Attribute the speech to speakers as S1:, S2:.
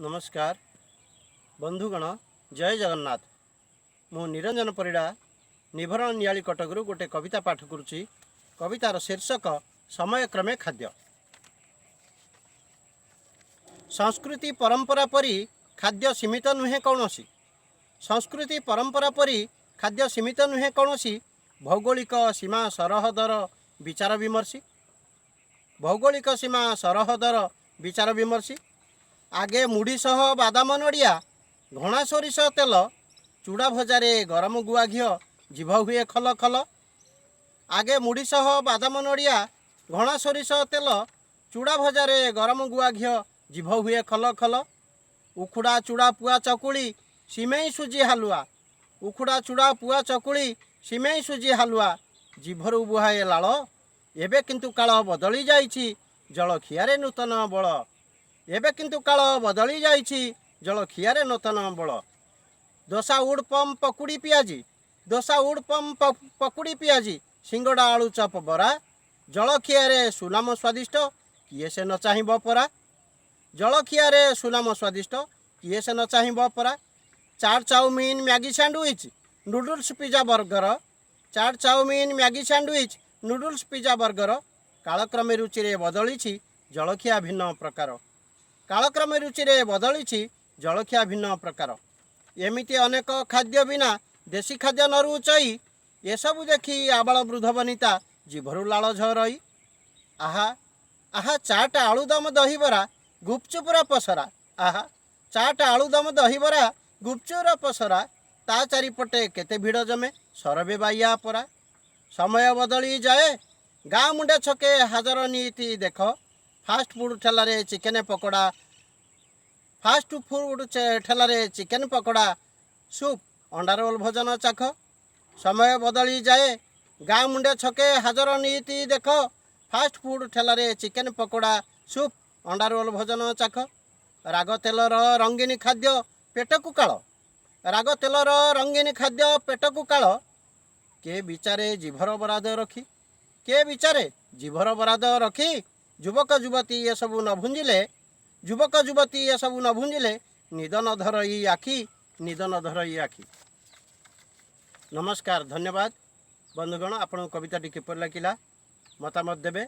S1: नमस्कार बंधुगण जय जगन्नाथ। मु निरंजन परिड़ा निभरण नियाली कटकरू गोटे कविता पाठ करुच्ची। कवितार शीर्षक समय क्रमे खाद्य। संस्कृति परंपरा परी खाद्य सीमित नुहे कौनसी। संस्कृति परंपरा परी खाद्य सीमित नुहे कौनसी। भौगोलिक सीमा सरहदर विचार विमर्शी। भौगोलिक सीमा सरहदर विचार विमर्शी। आगे मुढ़ी सह बादाम नड़िया घणा सोरिष तेल चूड़ा भजारे गरम गुआ घी जीभ हुए खल खल। आगे मुढ़ी सह बादाम नड़िया घणा सोरिष तेल चूड़ा भजारे गरम गुआ घी जीभ हुए खल खल। उखुड़ा चूड़ा पुआ चकुली सिमेई सुजी हालुआ। उखुड़ा चूड़ा पुआ चकुली सिमेई सुजी हालुआ जीभरू बुहाए लाल। एबे किंतु काल बदली जाइछि जलखियारे नूतन बल। एबे किंतु काल बदली जाइछि जलखियारे नूतन बल। दोसा उड़पम पकुड़ी पियाजी। दोसा उड़पम पकुड़ी पियाजी सिंगड़ा आलू चप बरा। जलखियारे सुनाम स्वादिष्ट किए से न चाहिब परा। जलखियारे सुनाम स्वादिष्ट किए से न चाहिब परा। Chaat chow mein Maggi sandwich noodles pizza burger. Chaat chow mein Maggi sandwich noodles pizza burger. कालक्रमे रुचि बदली जलखिया भिन्न प्रकार। कालक्रमे रुचि बदली जलखिया भिन्न प्रकार। एमिति अनेक खाद्य बिना देशी खाद्य न रुचाई एसबू देखी आबाल वृद्ध बनिता जीभरू लाल झरई। आहा आहा चाट आलुदम दहीबरा गुपचुपुरा पसरा। आहा चाट आलुदम दहीबरा गुपचुपुरा पसरा ता चारिपटे केते भिड़ जमे सरबे बाइया परा। समय बदली जाए गाँ मुंडे छके हाजर नीति देख। फास्ट फूड ठेलारे चिकेन पकोड़ा। फास्ट फूड ठेलारे चिकेन पकोड़ा सूप अंडा रोल भोजन चाख। समय बदली जाए गाँ मुंडे छके हाजर नीति देख। फास्ट फूड ठेलारे चिकेन पकोड़ा सूप अंडा रोल भोजन चाख। राग तेलर रंगीन खाद्य पेटकू काल। राग तेलर रंगीन खाद्य पेटकू काल। के विचारे जीभर बराद रखी। के विचारे जीभर बराद रखी युवक युवती ये सबू न भुंजिले। युवक युवती ये सबू न भुंजिले निद न धरई आखि। निद न धरई आखि। नमस्कार धन्यवाद बंधुगण। आपण कविताटी किपर लगिला मतामत देबे।